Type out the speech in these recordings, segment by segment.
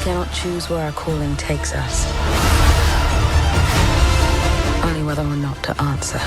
cannot choose where our calling takes us, only whether or not to answer.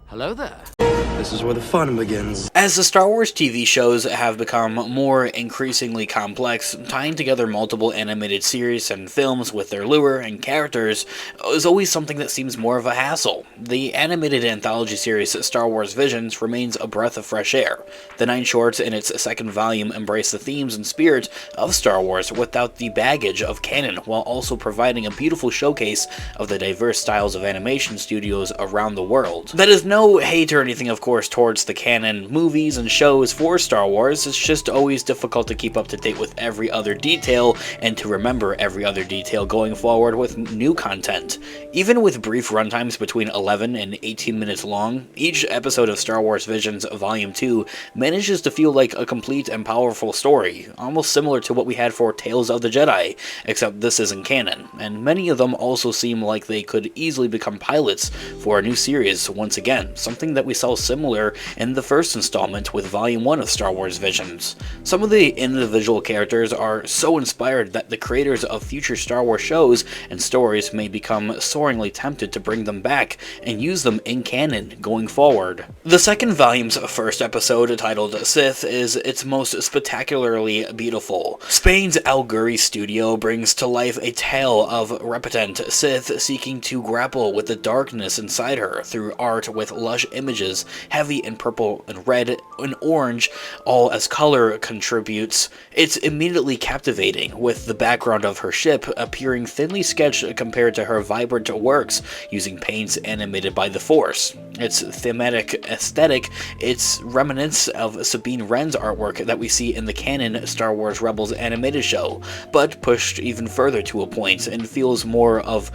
Hello there. This is where the fun begins. As the Star Wars TV shows have become more increasingly complex, tying together multiple animated series and films with their lure and characters is always something that seems more of a hassle. The animated anthology series Star Wars Visions remains a breath of fresh air. The 9 shorts in its second volume embrace the themes and spirit of Star Wars without the baggage of canon, while also providing a beautiful showcase of the diverse styles of animation studios around the world. That is no hate or anything, of course, towards the canon movies and shows for Star Wars. It's just always difficult to keep up to date with every other detail and to remember every other detail going forward with new content. Even with brief runtimes between 11 and 18 minutes long, each episode of Star Wars Visions Volume 2 manages to feel like a complete and powerful story, almost similar to what we had for Tales of the Jedi, except this isn't canon, and many of them also seem like they could easily become pilots for a new series once again, something that we saw similar in the first installment with Volume 1 of Star Wars Visions. Some of the individual characters are so inspired that the creators of future Star Wars shows and stories may become soaringly tempted to bring them back and use them in canon going forward. The second volume's first episode, titled Sith, is its most spectacularly beautiful. Spain's Al Guri studio brings to life a tale of repentant Sith seeking to grapple with the darkness inside her through art with lush images, heavy in purple and red and orange, all as color contributes. It's immediately captivating, with the background of her ship appearing thinly sketched compared to her vibrant works using paints animated by the Force. Its thematic aesthetic, its remnants of Sabine Wren's artwork that we see in the canon Star Wars Rebels animated show, but pushed even further to a point and feels more of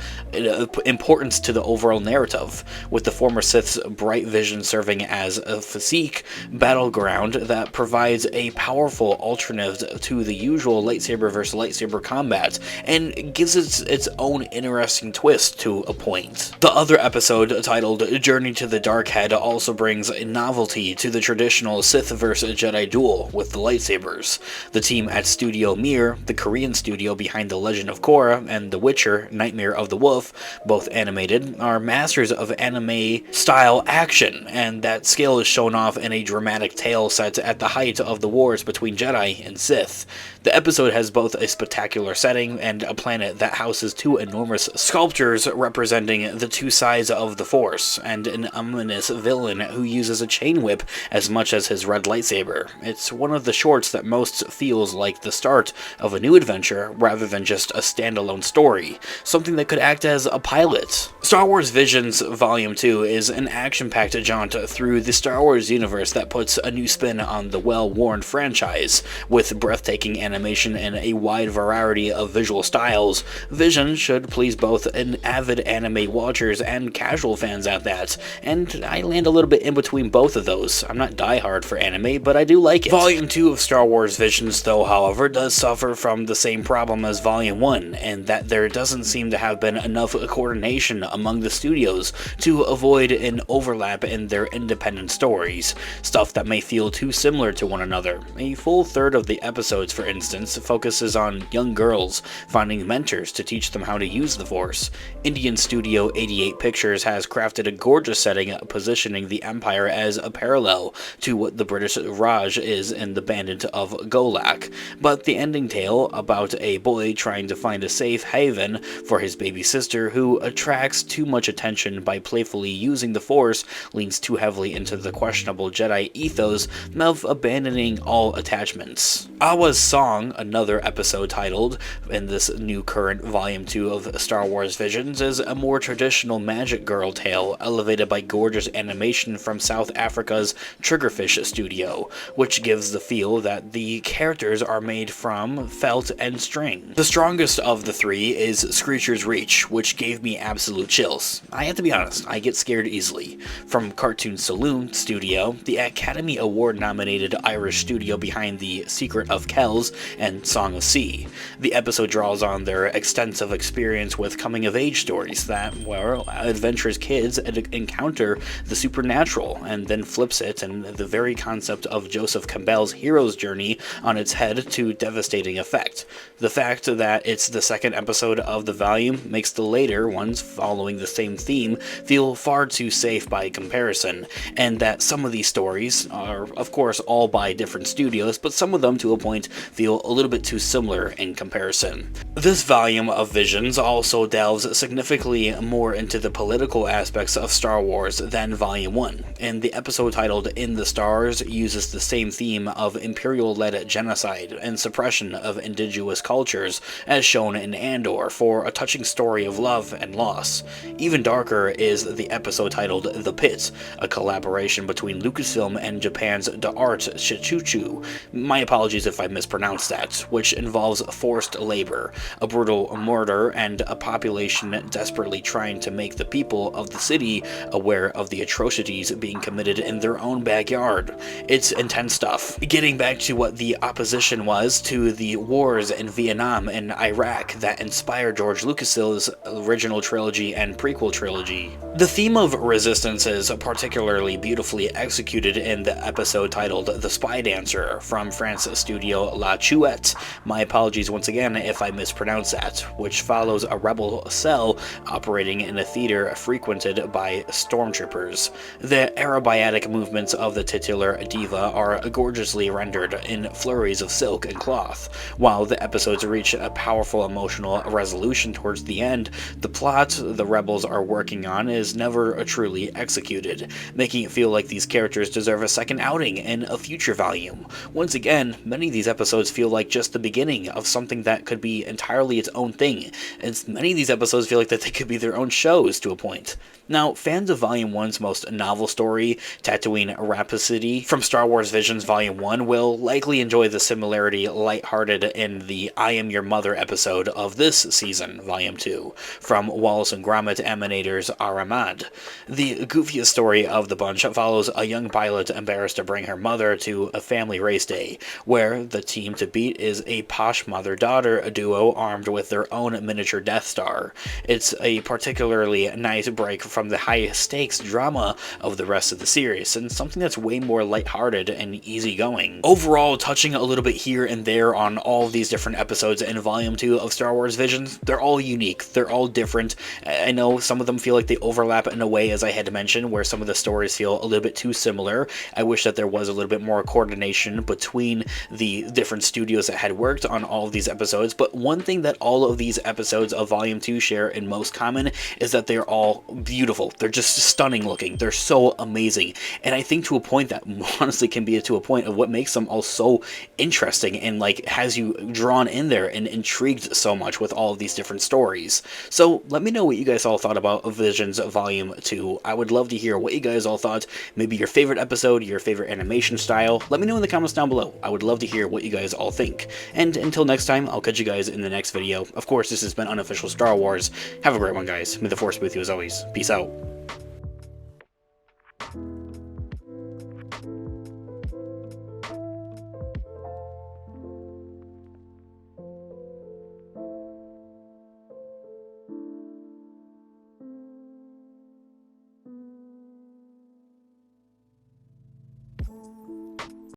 importance to the overall narrative, with the former Sith's bright vision serving as a physique battleground that provides a powerful alternative to the usual lightsaber versus lightsaber combat, and gives it its own interesting twist to a point. The other episode, titled Journey to the Dark Head, also brings a novelty to the traditional Sith vs Jedi duel with the lightsabers. The team at Studio Mir, the Korean studio behind The Legend of Korra and The Witcher: Nightmare of the Wolf, both animated, are masters of anime-style action, and that scale is shown off in a dramatic tale set at the height of the wars between Jedi and Sith. The episode has both a spectacular setting and a planet that houses 2 enormous sculptures representing the 2 sides of the Force, and an ominous villain who uses a chain whip as much as his red lightsaber. It's one of the shorts that most feels like the start of a new adventure rather than just a standalone story, something that could act as a pilot. Star Wars Visions Volume 2 is an action-packed jaunt through the Star Wars universe that puts a new spin on the well-worn franchise. With breathtaking animation and a wide variety of visual styles, Vision should please both avid anime watchers and casual fans at that, and I land a little bit in between both of those. I'm not diehard for anime, but I do like it. Volume 2 of Star Wars Visions, though, however, does suffer from the same problem as Volume 1, and that there doesn't seem to have been enough coordination among the studios to avoid an overlap in their independent stories, stuff that may feel too similar to one another. A full third of the episodes, for instance, focuses on young girls finding mentors to teach them how to use the Force. Indian studio 88 Pictures has crafted a gorgeous setting positioning the Empire as a parallel to what the British Raj is in the Bandit of Golak, but the ending tale about a boy trying to find a safe haven for his baby sister who attracts too much attention by playfully using the Force leans too heavily into the questionable Jedi ethos of abandoning all attachments. Awa's Song, another episode titled in this new current Volume 2 of Star Wars Visions, is a more traditional magic girl tale elevated by gorgeous animation from South Africa's Triggerfish studio, which gives the feel that the characters are made from felt and string. The strongest of the 3 is Screecher's Reach, which gave me absolute chills. I have to be honest, I get scared easily. From cartoon saloon Moon Studio, the Academy Award nominated Irish studio behind The Secret of Kells and Song of Sea. The episode draws on their extensive experience with coming of age stories that, well, adventurous kids encounter the supernatural, and then flips it and the very concept of Joseph Campbell's hero's journey on its head to devastating effect. The fact that it's the second episode of the volume makes the later ones following the same theme feel far too safe by comparison, and that some of these stories are, of course, all by different studios, but some of them, to a point, feel a little bit too similar in comparison. This volume of Visions also delves significantly more into the political aspects of Star Wars than Volume 1, and the episode titled In the Stars uses the same theme of Imperial-led genocide and suppression of indigenous cultures as shown in Andor for a touching story of love and loss. Even darker is the episode titled The Pit, a collaboration between Lucasfilm and Japan's Da'art Shichuchu. My apologies if I mispronounced that, which involves forced labor, a brutal murder, and a population desperately trying to make the people of the city aware of the atrocities being committed in their own backyard. It's intense stuff. Getting back to what the opposition was to the wars in Vietnam and Iraq that inspired George Lucas's original trilogy and prequel trilogy. The theme of resistance is particularly beautifully executed in the episode titled The Spy Dancer from France's studio La Chouette. My apologies once again if I mispronounce that, which follows a rebel cell operating in a theater frequented by stormtroopers. The aerobatic movements of the titular diva are gorgeously rendered in flurries of silk and cloth. While the episodes reach a powerful emotional resolution towards the end, the plot the rebels are working on is never truly executed, making it feel like these characters deserve a second outing in a future volume. Once again, many of these episodes feel like just the beginning of something that could be entirely its own thing, and many of these episodes feel like that they could be their own shows to a point. Now, fans of Volume 1's most novel story, Tatooine Rhapsody, from Star Wars Visions Volume 1 will likely enjoy the similarity lighthearted in the I Am Your Mother episode of this season, Volume 2, from Wallace and Gromit animators Aramad. The goofiest story of the bunch follows a young pilot embarrassed to bring her mother to a family race day, where the team to beat is a posh mother-daughter duo armed with their own miniature Death Star. It's a particularly nice break from the high-stakes drama of the rest of the series, and something that's way more lighthearted and easygoing. Overall, touching a little bit here and there on all of these different episodes in Volume 2 of Star Wars Visions, they're all unique, they're all different. I know some of them feel like they overlap in a way, as I had to mention, where some of the stories feel a little bit too similar. I wish that there was a little bit more coordination between the different studios that had worked on all of these episodes, but one thing that all of these episodes of Volume 2 share in most common is that they're all beautiful. They're just stunning looking. They're so amazing. And I think to a point that honestly can be to a point of what makes them all so interesting and like has you drawn in there and intrigued so much with all of these different stories. So let me know what you guys all thought about Visions Volume 2. I would love to hear what you guys all thought. Maybe your favorite episode, your favorite animation style. Let me know in the comments down below. I would love to hear what you guys all think. And until next time, I'll catch you guys in the next video. Of course, this has been Unofficial Star Wars. Have a great one, guys. May the Force be with you as always. Peace out.